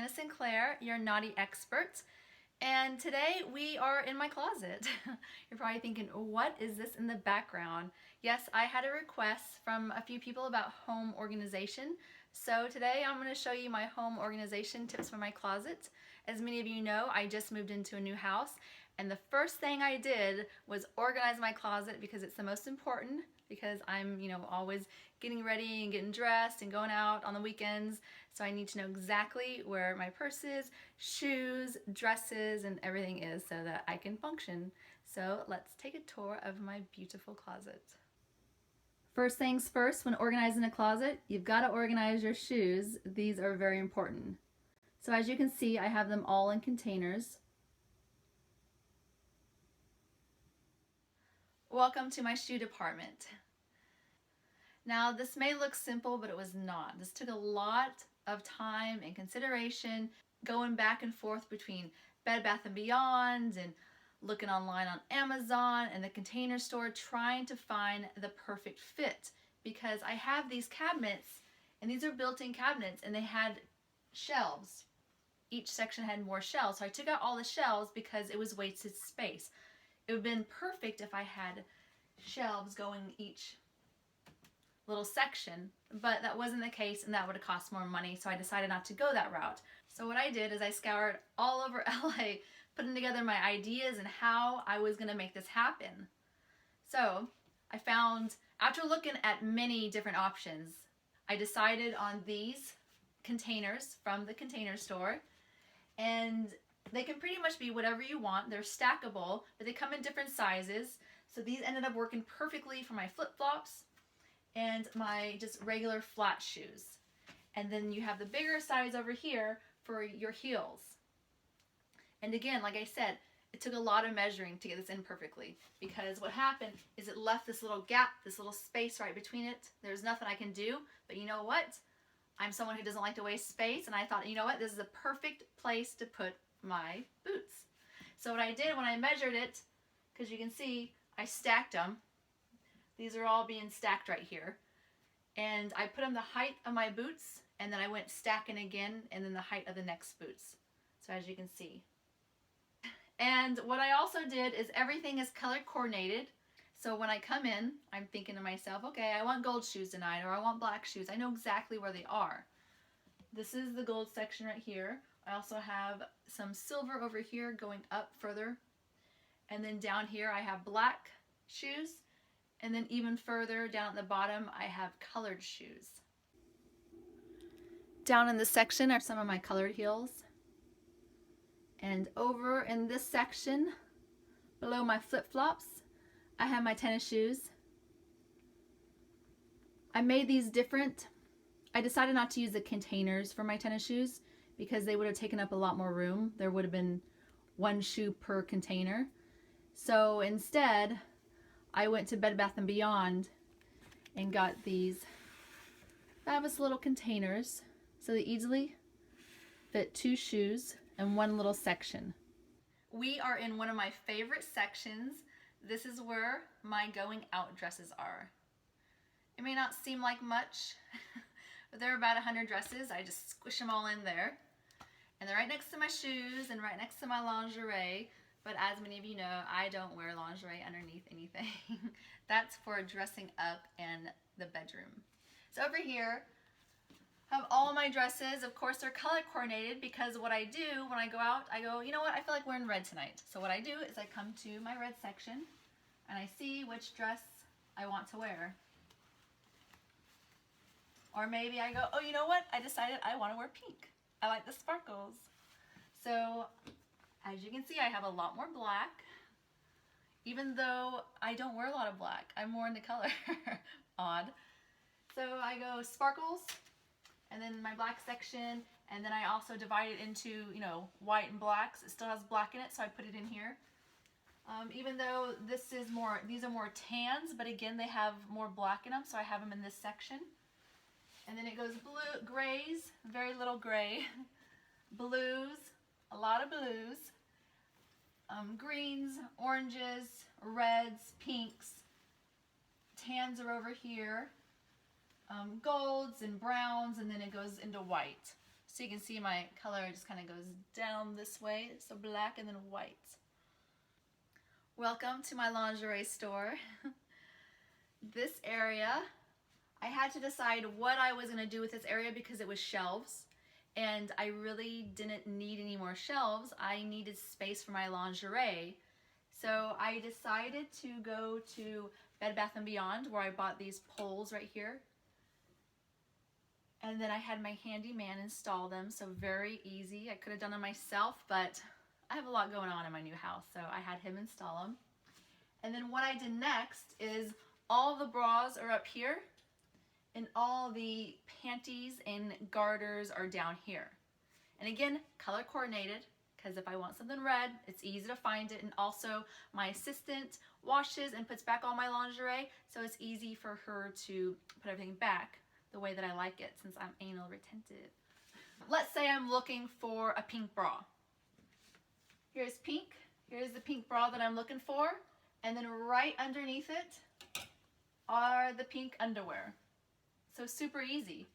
Sienna Sinclair, your naughty expert, and today we are in my closet. You're probably thinking, what is this in the background? Yes, I had a request from a few people about home organization, so today I'm going to show you my home organization tips for my closet. As many of you know, I just moved into a new house, and the first thing I did was organize my closet because it's the most important, because I'm, always getting ready and getting dressed and going out on the weekends. So I need to know exactly where my purses, shoes, dresses, and everything is so that I can function. So let's take a tour of my beautiful closet. First things first, when organizing a closet, you've got to organize your shoes. These are very important. So as you can see, I have them all in containers. Welcome to my shoe department. Now this may look simple, but it was not. This took a lot of time and consideration, going back and forth between Bed Bath & Beyond and looking online on Amazon and the Container Store, trying to find the perfect fit, because I have these cabinets, and these are built-in cabinets, and they had shelves. Each section had more shelves, so I took out all the shelves because it was wasted space. It would have been perfect if I had shelves going each little section, but that wasn't the case, and that would have cost more money, so I decided not to go that route. So what I did is I scoured all over LA, putting together my ideas and how I was going to make this happen. So I found, after looking at many different options, I decided on these containers from the Container Store, and they can pretty much be whatever you want. They're stackable, but they come in different sizes. So these ended up working perfectly for my flip-flops and my just regular flat shoes. And then you have the bigger size over here for your heels. And again, like I said, it took a lot of measuring to get this in perfectly, because what happened is it left this little gap, this little space right between it. There's nothing I can do, but you know what? I'm someone who doesn't like to waste space, and I thought, you know what? This is a perfect place to put my boots. So what I did when I measured it, because you can see I stacked them. These are all being stacked right here. And I put them the height of my boots, and then I went stacking again, and then the height of the next boots. So as you can see. And what I also did is everything is color coordinated. So when I come in, I'm thinking to myself, okay, I want gold shoes tonight, or I want black shoes. I know exactly where they are. This is the gold section right here. I also have some silver over here going up further. And then down here I have black shoes. And then even further down at the bottom, I have colored shoes. Down in this section are some of my colored heels. And over in this section, below my flip-flops, I have my tennis shoes. I made these different. I decided not to use the containers for my tennis shoes because they would have taken up a lot more room. There would have been one shoe per container. So instead, I went to Bed Bath & Beyond and got these fabulous little containers so they easily fit 2 shoes in one little section. We are in one of my favorite sections. This is where my going out dresses are. It may not seem like much, but there are about 100 dresses. I just squish them all in there. And they're right next to my shoes and right next to my lingerie. But as many of you know, I don't wear lingerie underneath anything. That's for dressing up in the bedroom. So over here, I have all my dresses. Of course, they're color coordinated, because what I do when I go out, I go, you know what, I feel like wearing red tonight. So what I do is I come to my red section and I see which dress I want to wear. Or maybe I go, oh, you know what, I decided I want to wear pink. I like the sparkles. So as you can see, I have a lot more black, even though I don't wear a lot of black. I'm more into color. Odd. So I go sparkles, and then my black section, and then I also divide it into, white and blacks. It still has black in it, so I put it in here. Even though these are more tans, but again, they have more black in them, so I have them in this section. And then it goes blue, grays, very little gray, blues, a lot of blues, greens, oranges, reds, pinks, tans are over here, golds and browns, and then it goes into white. So you can see my color just kind of goes down this way, so black and then white. Welcome to my lingerie store. This area, I had to decide what I was going to do with this area because it was shelves, and I really didn't need any more shelves. I needed space for my lingerie. So I decided to go to Bed Bath & Beyond, where I bought these poles right here. And then I had my handyman install them, so very easy. I could have done them myself, but I have a lot going on in my new house, so I had him install them. And then what I did next is all the bras are up here, and all the panties and garters are down here. And again, color coordinated, because if I want something red, it's easy to find it. And also my assistant washes and puts back all my lingerie, so it's easy for her to put everything back the way that I like it, since I'm anal retentive. Let's say I'm looking for a pink bra. Here's pink. Here's the pink bra that I'm looking for. And then right underneath it are the pink underwear. So super easy.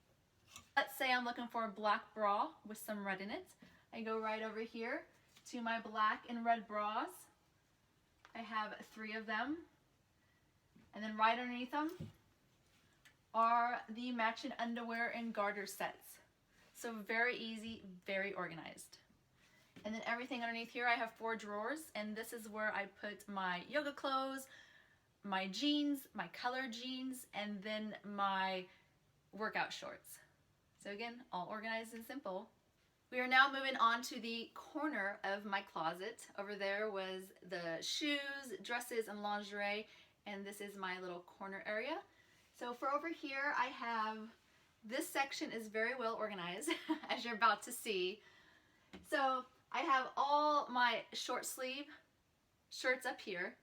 Let's say I'm looking for a black bra with some red in it. I go right over here to my black and red bras. I have 3 of them. And then right underneath them are the matching underwear and garter sets. So very easy, very organized. And then everything underneath here, I have 4 drawers, and this is where I put my yoga clothes, my jeans, my colored jeans, and then my workout shorts. So again, all organized and simple. We are now moving on to the corner of my closet. Over there was the shoes, dresses, and lingerie, and this is my little corner area. So for over here, I have, this section is very well organized, as you're about to see. So I have all my short sleeve shirts up here,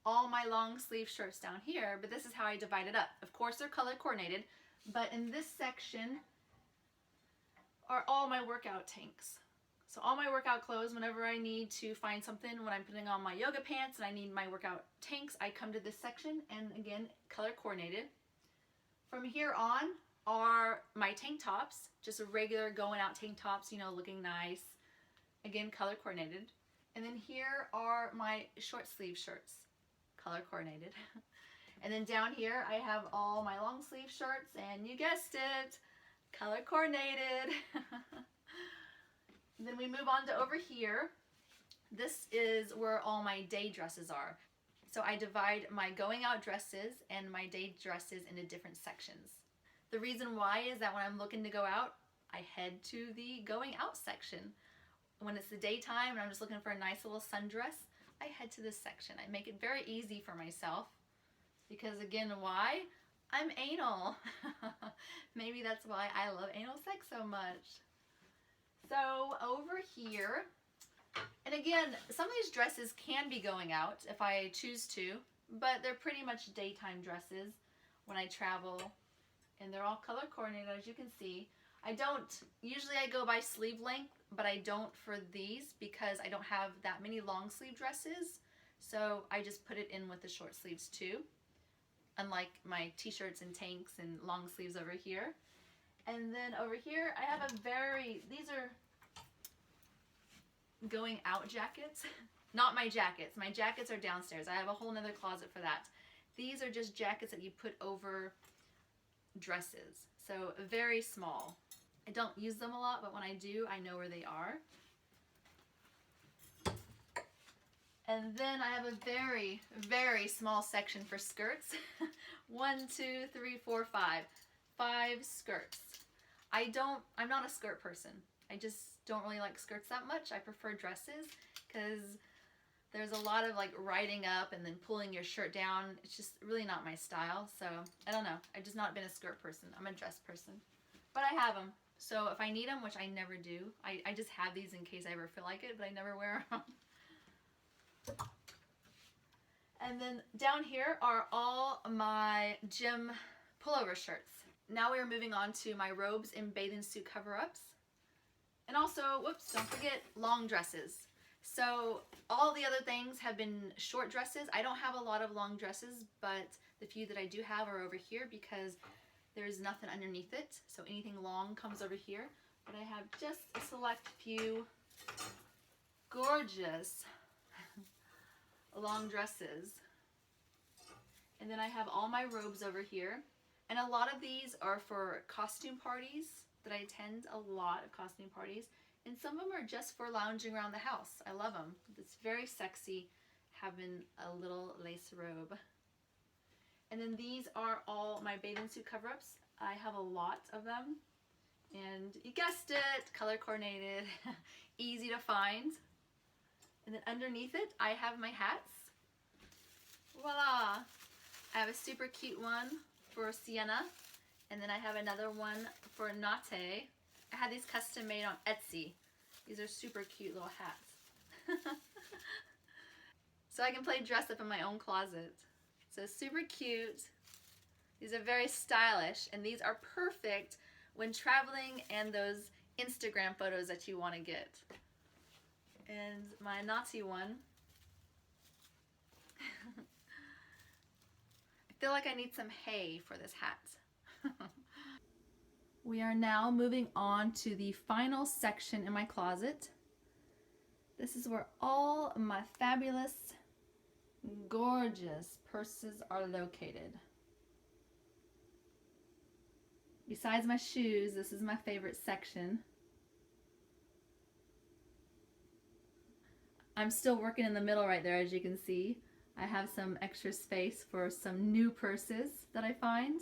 all my long sleeve shirts down here, but this is how I divide it up. Of course, they're color coordinated, but in this section are all my workout tanks. So all my workout clothes, whenever I need to find something, when I'm putting on my yoga pants and I need my workout tanks, I come to this section, and again, color coordinated. From here on are my tank tops, just a regular going out tank tops, you know, looking nice. Again, color coordinated. And then here are my short sleeve shirts, color coordinated. And then down here I have all my long sleeve shirts, and you guessed it, color coordinated. Then we move on to over here. This is where all my day dresses are. So I divide my going out dresses and my day dresses into different sections. The reason why is that when I'm looking to go out, I head to the going out section. When it's the daytime and I'm just looking for a nice little sundress, I head to this section. I make it very easy for myself because, again, why? I'm anal. Maybe that's why I love anal sex so much. So over here, and again, some of these dresses can be going out if I choose to, but they're pretty much daytime dresses when I travel, and they're all color coordinated, as you can see. Usually I go by sleeve length, but I don't for these because I don't have that many long sleeve dresses. So I just put it in with the short sleeves too. Unlike my t-shirts and tanks and long sleeves over here. And then over here I have these are going out jackets. Not my jackets. My jackets are downstairs. I have a whole nother closet for that. These are just jackets that you put over dresses. So very small. I don't use them a lot, but when I do, I know where they are. And then I have a very, very small section for skirts. 1, 2, 3, 4, 5. 5 skirts. I'm not a skirt person. I just don't really like skirts that much. I prefer dresses because there's a lot of like riding up and then pulling your shirt down. It's just really not my style. So I don't know. I've just not been a skirt person. I'm a dress person. But I have them. So if I need them, which I never do, I just have these in case I ever feel like it, but I never wear them. And then down here are all my gym pullover shirts. Now we are moving on to my robes and bathing suit cover-ups. And also, whoops, don't forget long dresses. So all the other things have been short dresses. I don't have a lot of long dresses, but the few that I do have are over here because there's nothing underneath it. So anything long comes over here. but I have just a select few gorgeous long dresses. And then I have all my robes over here. And a lot of these are for costume parties that I attend, a lot of costume parties. And some of them are just for lounging around the house. I love them. It's very sexy having a little lace robe. And then these are all my bathing suit cover-ups. I have a lot of them. And you guessed it, color coordinated, easy to find. And then underneath it, I have my hats. Voila! I have a super cute one for Sienna, and then I have another one for Nate. I had these custom made on Etsy. These are super cute little hats. So I can play dress up in my own closet. So super cute. These are very stylish, and these are perfect when traveling and those Instagram photos that you want to get. And my Nate one. I feel like I need some hay for this hat. We are now moving on to the final section in my closet. This is where all my fabulous, gorgeous purses are located. Besides my shoes, this is my favorite section. I'm still working in the middle right there, as you can see. I have some extra space for some new purses that I find.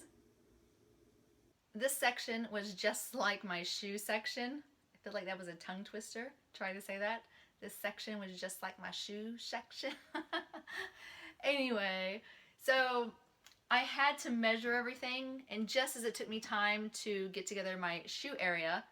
This section was just like my shoe section. I feel like that was a tongue twister, try to say that. This section was just like my shoe section. Anyway, so I had to measure everything, and just as it took me time to get together my shoe area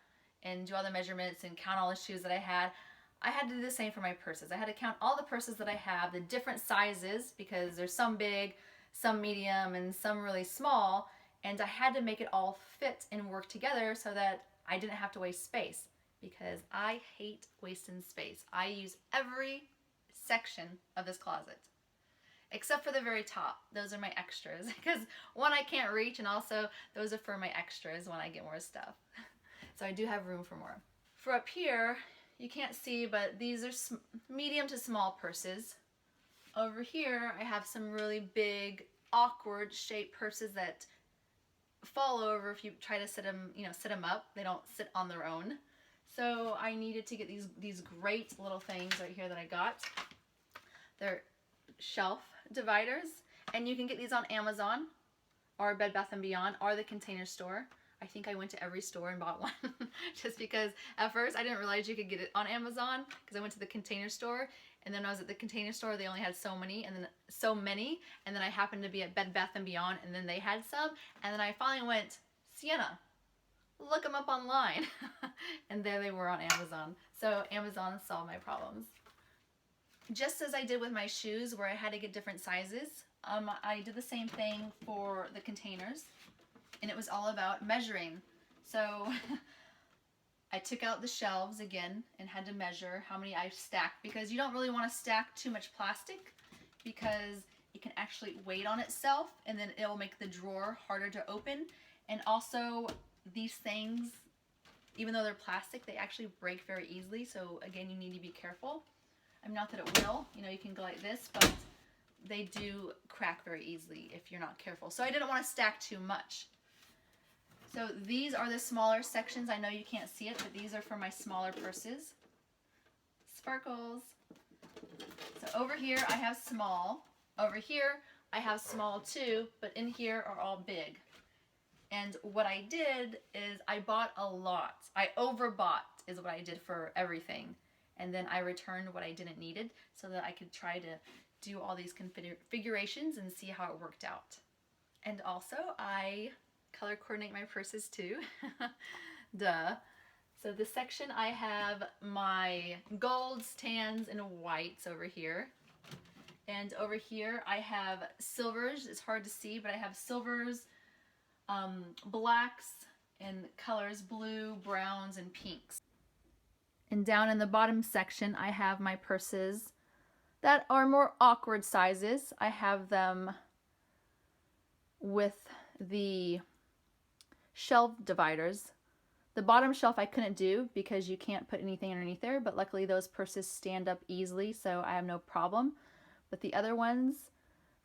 and do all the measurements and count all the shoes that I had to do the same for my purses. I had to count all the purses that I have, the different sizes, because there's some big, some medium, and some really small, and I had to make it all fit and work together so that I didn't have to waste space, because I hate wasting space. I use every section of this closet, except for the very top. Those are my extras, because one, I can't reach, and also those are for my extras when I get more stuff. So I do have room for more. For up here, you can't see, but these are medium to small purses. Over here, I have some really big, awkward shaped purses that fall over if you try to sit them up. They don't sit on their own. So I needed to get these great little things right here that I got. They're shelf dividers, and you can get these on Amazon or Bed Bath & Beyond or the Container Store. I think I went to every store and bought one just because at first I didn't realize you could get it on Amazon, because I went to the Container Store, and then when I was at the Container Store they only had so many, and then I happened to be at Bed Bath & Beyond, and then they had some, and then I finally went, Sienna, look them up online. And there they were on Amazon. So Amazon solved my problems. Just as I did with my shoes where I had to get different sizes, I did the same thing for the containers. And it was all about measuring. So I took out the shelves again and had to measure how many I stacked, because you don't really want to stack too much plastic, because it can actually weight on itself, and then it will make the drawer harder to open. And also these things, even though they're plastic, they actually break very easily. So again, you need to be careful. I mean, not that it will, you can go like this, but they do crack very easily if you're not careful. So I didn't want to stack too much. So these are the smaller sections. I know you can't see it, but these are for my smaller purses. Sparkles. So over here I have small. Over here I have small too, but in here are all big. And what I did is I bought a lot. I overbought is what I did for everything. And then I returned what I didn't need so that I could try to do all these configurations and see how it worked out. And also I color coordinate my purses too. Duh. So this section I have my golds, tans, and whites over here. And over here I have silvers. It's hard to see, but I have silvers, blacks, and colors, blue, browns, and pinks. And down in the bottom section I have my purses that are more awkward sizes. I have them with the shelf dividers. The bottom shelf I couldn't do because you can't put anything underneath there, but luckily those purses stand up easily, so I have no problem. But the other ones,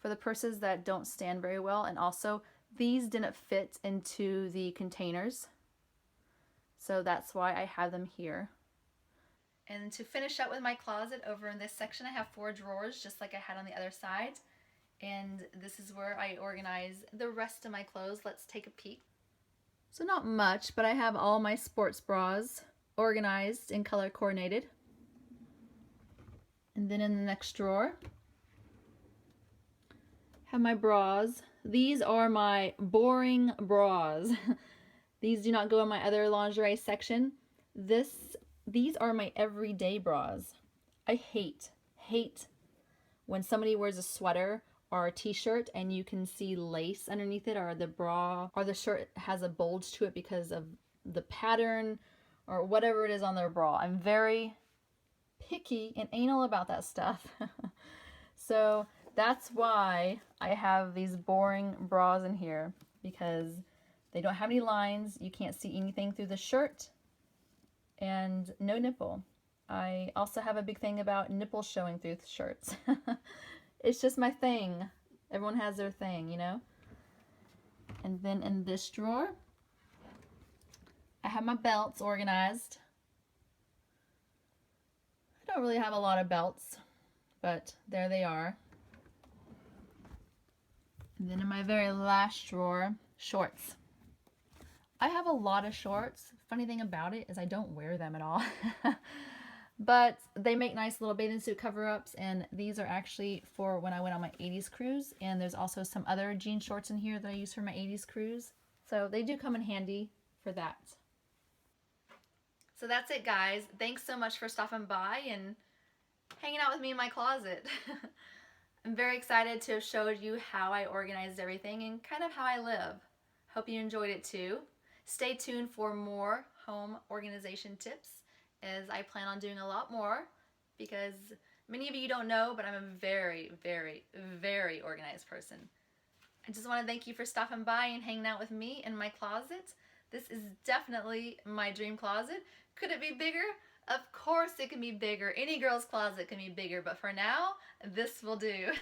for the purses that don't stand very well, and also these didn't fit into the containers, so that's why I have them here. And to finish up with my closet, over in this section I have 4 drawers just like I had on the other side, and this is where I organize the rest of my clothes. Let's take a peek. So not much, but I have all my sports bras organized and color coordinated. And then in the next drawer, have my bras. These are my boring bras. These do not go in my other lingerie section. These are my everyday bras. I hate when somebody wears a sweater or a t-shirt and you can see lace underneath it, or the bra or the shirt has a bulge to it because of the pattern or whatever it is on their bra. I'm very picky and anal about that stuff. So that's why I have these boring bras in here, because they don't have any lines, you can't see anything through the shirt, and no nipple. I also have a big thing about nipples showing through the shirts. It's just my thing. Everyone has their thing, you know? And then in this drawer, I have my belts organized. I don't really have a lot of belts, but there they are. And then in my very last drawer, shorts. I have a lot of shorts. Funny thing about it is I don't wear them at all. But they make nice little bathing suit cover-ups, and these are actually for when I went on my 80s cruise, and there's also some other jean shorts in here that I use for my 80s cruise. So they do come in handy for that. So that's it, guys. Thanks so much for stopping by and hanging out with me in my closet. I'm very excited to have showed you how I organized everything and kind of how I live. Hope you enjoyed it too. Stay tuned for more home organization tips, as I plan on doing a lot more, because many of you don't know, but I'm a very, very, very organized person. I just want to thank you for stopping by and hanging out with me in my closet. This is definitely my dream closet. Could it be bigger? Of course it can be bigger. Any girl's closet can be bigger, but for now, this will do.